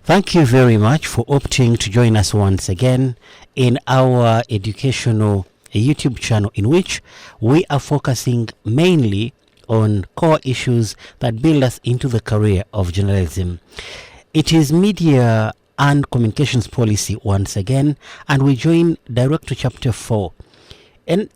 Thank you very much for opting to join us once again in our educational YouTube channel, in which we are focusing mainly on core issues that build us into the career of journalism. It is media and communications policy once again, and we join direct to chapter 4,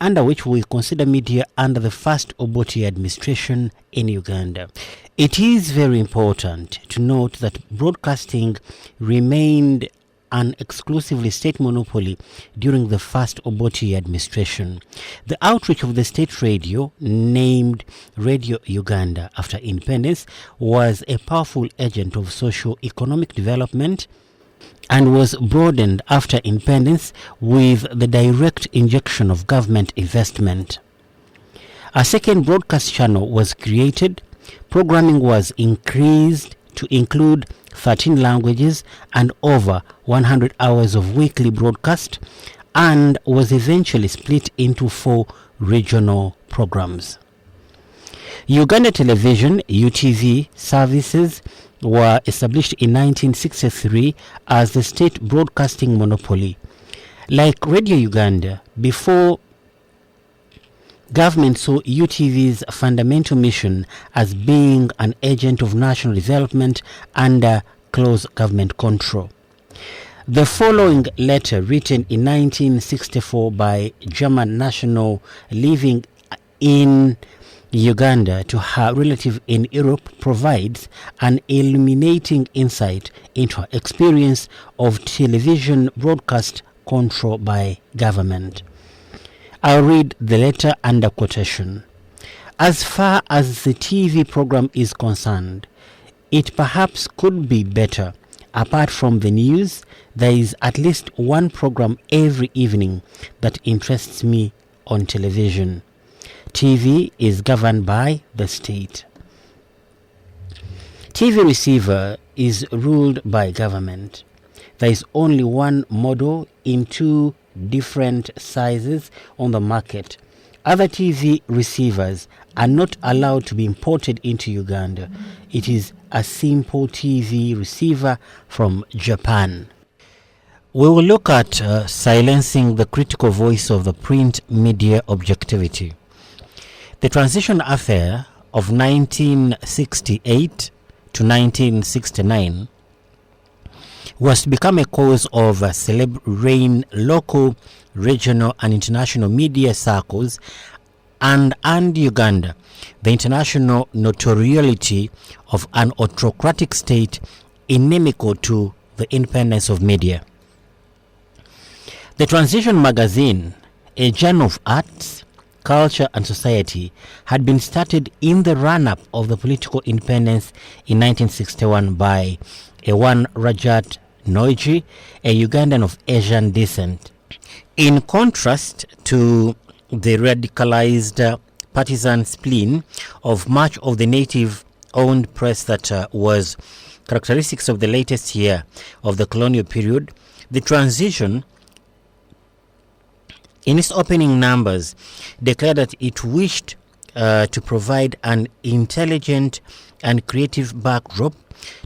under which we consider media under the first Obote administration in Uganda. It is very important to note that broadcasting remained an exclusively state monopoly during the first Obote administration. The outreach of the state radio, named Radio Uganda after independence, was a powerful agent of socio-economic development and was broadened after independence with the direct injection of government investment. A second broadcast channel was created. Programming was increased to include 13 languages and over 100 hours of weekly broadcast, and was eventually split into 4 regional programs. Uganda Television (UTV) services were established in 1963 as the state broadcasting monopoly. Like Radio Uganda, before, government saw UTV's fundamental mission as being an agent of national development under close government control. The following letter, written in 1964 by German national living in Uganda to her relative in Europe, provides an illuminating insight into her experience of television broadcast control by government. I'll read the letter under quotation. As far as the TV program is concerned, it perhaps could be better. Apart from the news, there is at least one program every evening that interests me on television. TV is governed by the state. TV receiver is ruled by government. There is only one model in 2 different sizes on the market. Other TV receivers are not allowed to be imported into Uganda. It is a simple TV receiver from Japan. We will look at silencing the critical voice of the print media objectivity. The transition affair of 1968 to 1969 was to become a cause of celeb reign local, regional and international media circles, and Uganda the international notoriety of an autocratic state inimical to the independence of media. The Transition magazine, a journal of arts, culture and society, had been started in the run-up of the political independence in 1961 by Ewan Rajat Noiji, a Ugandan of Asian descent. In contrast to the radicalized partisan spleen of much of the native-owned press that was characteristics of the latest year of the colonial period, the Transition, in its opening numbers, declared that it wished to provide an intelligent and creative backdrop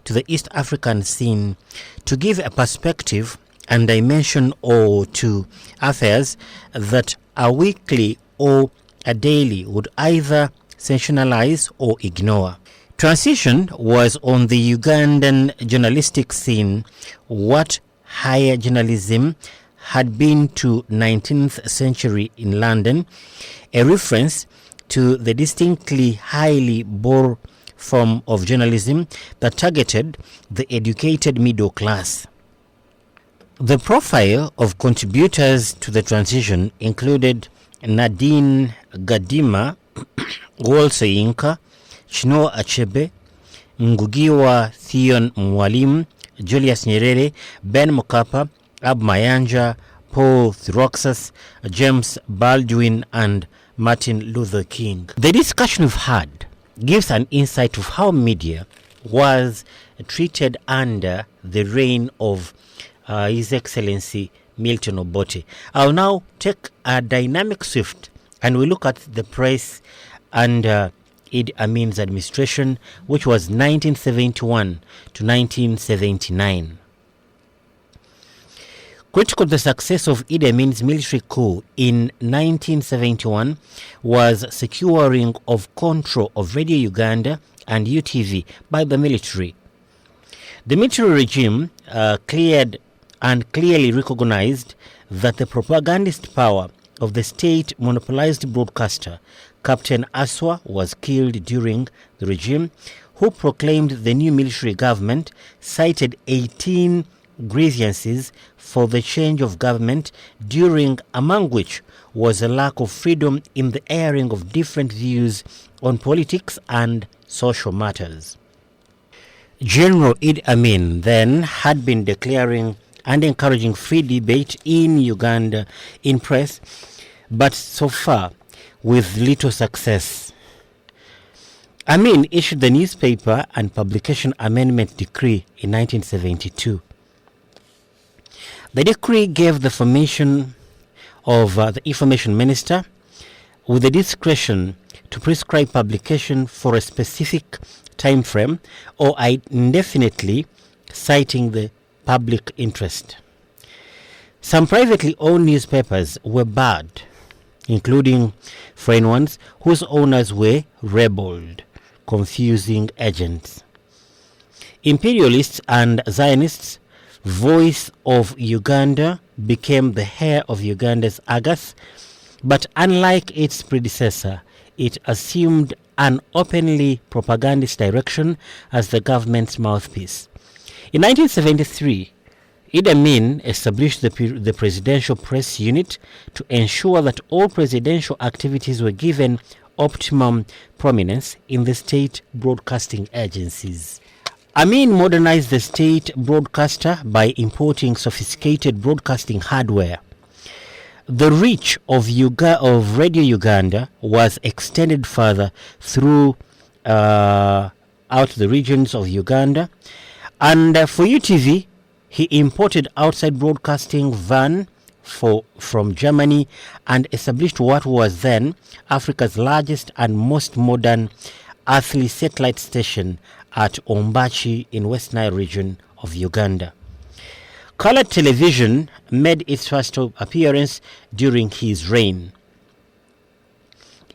to the East African scene, to give a perspective and dimension or to affairs that a weekly or a daily would either sensationalize or ignore. Transition was on the Ugandan journalistic scene what higher journalism had been to 19th century in London, a reference to the distinctly highly bore form of journalism that targeted the educated middle class. The profile of contributors to the Transition included Nadine Gadima, Wolseyinka, Chino Achebe, Ngugiwa Theon Mwalimu, Julius Nyerere, Ben Mokapa, Ab Mayanja, Paul Throxas, James Baldwin, and Martin Luther King. The discussion we've had gives an insight of how media was treated under the reign of His Excellency Milton Obote. I'll now take a dynamic shift and we look at the press and Idi Amin's administration, which was 1971 to 1979. Critical to the success of Idi Amin's military coup in 1971 was securing of control of Radio Uganda and UTV by the military. The military regime clearly recognized that the propagandist power of the state monopolized broadcaster Captain Aswa was killed during the regime, who proclaimed the new military government, cited 18 grievances for the change of government, among which was a lack of freedom in the airing of different views on politics and social matters. General Idi Amin then had been declaring and encouraging free debate in Uganda in press, but so far with little success. Amin issued the Newspaper and Publication Amendment Decree in 1972. The decree gave the formation of the Information Minister with the discretion to prescribe publication for a specific time frame or indefinitely, citing the public interest. Some privately owned newspapers were barred, including foreign ones whose owners were rebelled, confusing agents. Imperialists and Zionists, Voice of Uganda became the heir of Uganda's Agas, but unlike its predecessor, it assumed an openly propagandist direction as the government's mouthpiece. In 1973, Idi Amin established the Presidential Press Unit to ensure that all presidential activities were given optimum prominence in the state broadcasting agencies. Amin modernized the state broadcaster by importing sophisticated broadcasting hardware. The reach of Radio Uganda was extended further through out the regions of Uganda, and for UTV, he imported outside broadcasting van from Germany and established what was then Africa's largest and most modern earthly satellite station at Ombachi in West Nile region of Uganda. Colored television made its first appearance during his reign.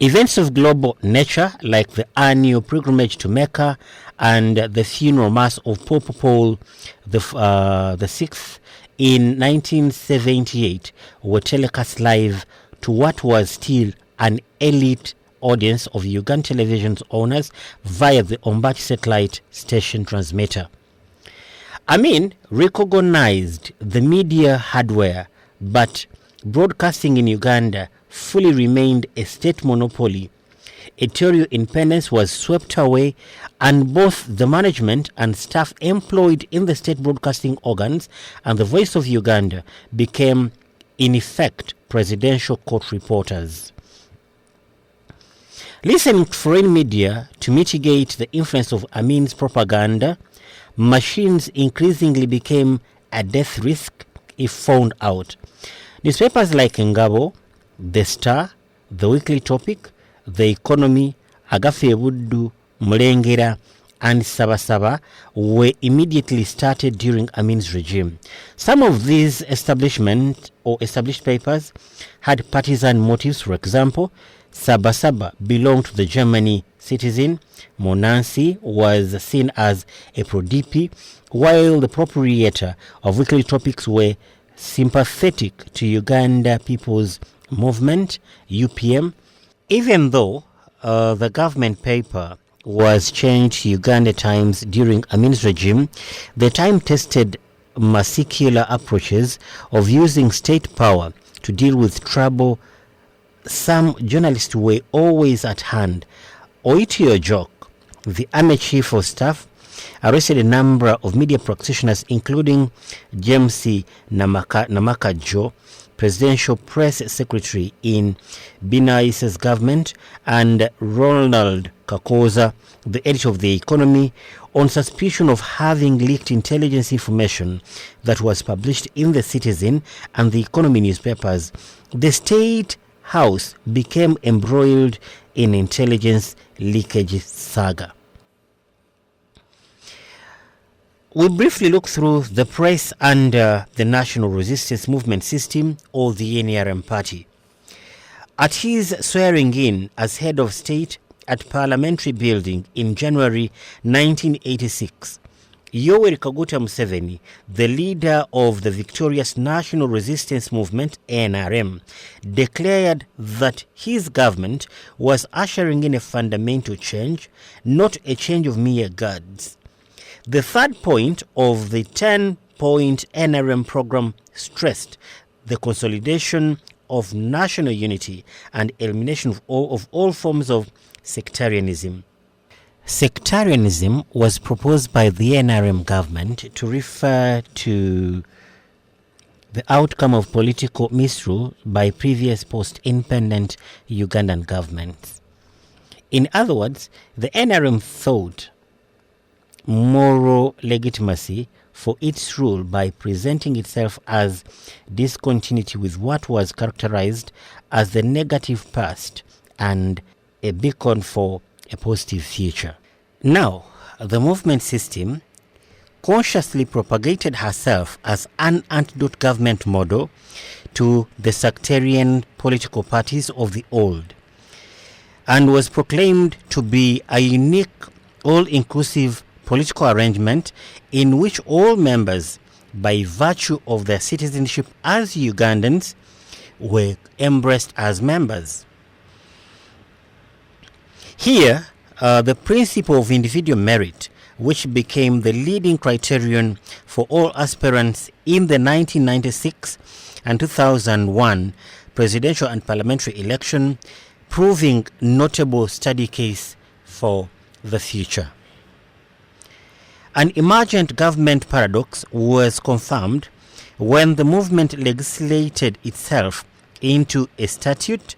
Events of global nature like the annual pilgrimage to Mecca and the funeral mass of Pope Paul the Sixth in 1978 were telecast live to what was still an elite audience of Ugandan television's owners via the Ombachi satellite station transmitter. Amin recognized the media hardware, but broadcasting in Uganda fully remained a state monopoly. Editorial independence was swept away, and both the management and staff employed in the state broadcasting organs and the Voice of Uganda became, in effect, presidential court reporters. Listening to foreign media to mitigate the influence of Amin's propaganda, machines increasingly became a death risk if found out. Newspapers like Ngabo, The Star, The Weekly Topic, The Economy, Agafe Buddu, Mulengera, and Sabasaba were immediately started during Amin's regime. Some of these established papers had partisan motives. For example, Sabasaba belonged to the Germany Citizen. Monansi was seen as a pro-DP, while the proprietor of Weekly Topics were sympathetic to Uganda People's Movement, UPM. Even though the government paper was changed to Uganda Times during Amin's regime, the time-tested massicular approaches of using state power to deal with trouble some journalists were always at hand. Oitio Jok, the army chief of staff, arrested a number of media practitioners, including James Namakajo, presidential press secretary in Binaise's government, and Ronald Kakoza, the editor of The Economy, on suspicion of having leaked intelligence information that was published in The Citizen and The Economy newspapers. The state House became embroiled in intelligence leakage saga. We briefly look through the press under the National Resistance Movement system, or the NRM party. At his swearing in as head of state at Parliamentary Building in January 1986, Yoweri Kaguta Museveni, the leader of the victorious National Resistance Movement (NRM), declared that his government was ushering in a fundamental change, not a change of mere guards. The third point of the 10-point NRM program stressed the consolidation of national unity and elimination of all forms of sectarianism. Sectarianism was proposed by the NRM government to refer to the outcome of political misrule by previous post-independent Ugandan governments. In other words, the NRM thought moral legitimacy for its rule by presenting itself as discontinuity with what was characterized as the negative past and a beacon for a positive future. Now, the movement system consciously propagated herself as an antidote government model to the sectarian political parties of the old, and was proclaimed to be a unique, all-inclusive political arrangement in which all members, by virtue of their citizenship as Ugandans, were embraced as members. Here, the principle of individual merit, which became the leading criterion for all aspirants in the 1996 and 2001 presidential and parliamentary election, proving notable study case for the future. An emergent government paradox was confirmed when the movement legislated itself into a statute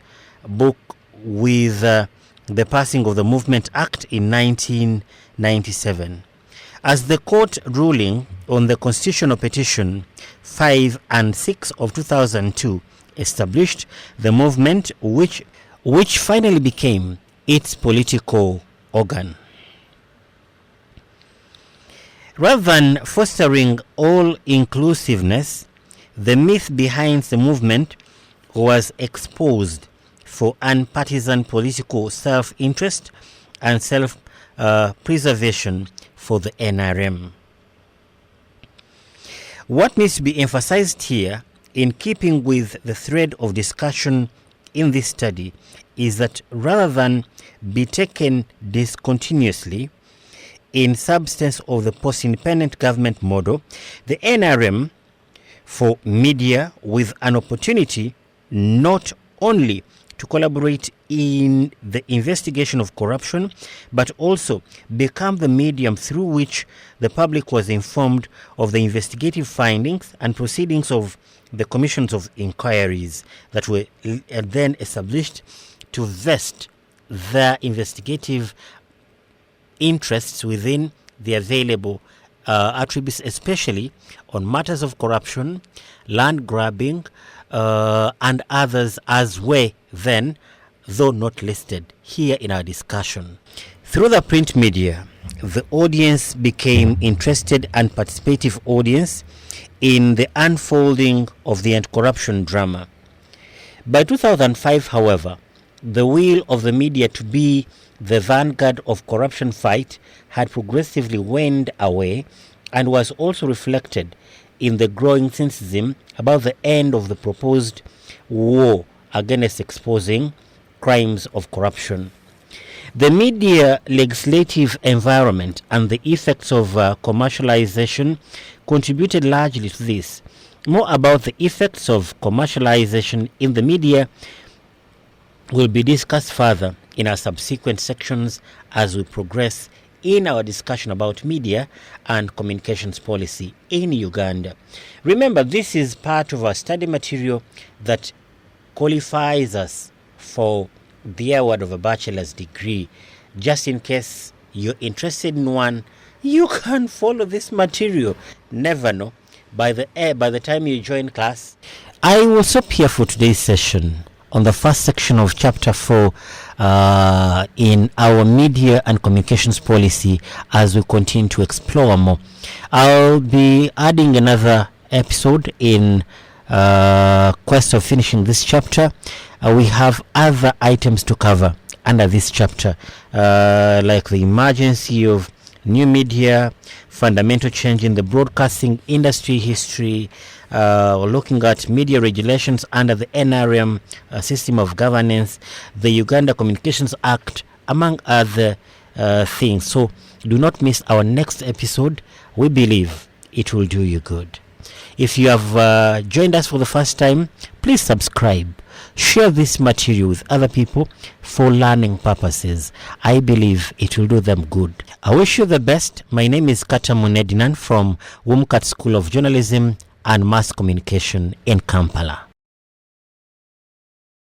book with the passing of the Movement Act in 1997. As the court ruling on the constitutional petition 5 and 6 of 2002 established the movement, which finally became its political organ. Rather than fostering all-inclusiveness, the myth behind the movement was exposed for unpartisan political self-interest and self-preservation for the NRM. What needs to be emphasized here, in keeping with the thread of discussion in this study, is that rather than be taken discontinuously in substance of the post-independent government model, the NRM for media with an opportunity not only to collaborate in the investigation of corruption, but also become the medium through which the public was informed of the investigative findings and proceedings of the commissions of inquiries that were then established to vest their investigative interests within the available attributes, especially on matters of corruption, land grabbing, and others as were then, though not listed here in our discussion. Through the print media, the audience became interested and participative audience in the unfolding of the anti-corruption drama. By 2005, however, the will of the media to be the vanguard of corruption fight had progressively waned away, and was also reflected in the growing cynicism about the end of the proposed war against exposing crimes of corruption. The media legislative environment and the effects of commercialization contributed largely to this. More about the effects of commercialization in the media will be discussed further in our subsequent sections as we progress in our discussion about media and communications policy in Uganda. Remember, this is part of our study material that qualifies us for the award of a bachelor's degree. Just in case you're interested in one, you can follow this material. Never know. By the time you join class. I will stop here for today's session. on the first section of chapter 4 in our media and communications policy as we continue to explore more. I'll be adding another episode in quest of finishing this chapter. We have other items to cover under this chapter, like the emergency of new media, fundamental change in the broadcasting industry history, looking at media regulations under the NRM system of governance, the Uganda Communications Act, among other things. So do not miss our next episode. We believe it will do you good. If you have joined us for the first time, please subscribe. Share this material with other people for learning purposes. I believe it will do them good. I wish you the best. My name is Katamu Nedinani from Womkat School of Journalism and Mass Communication in Kampala.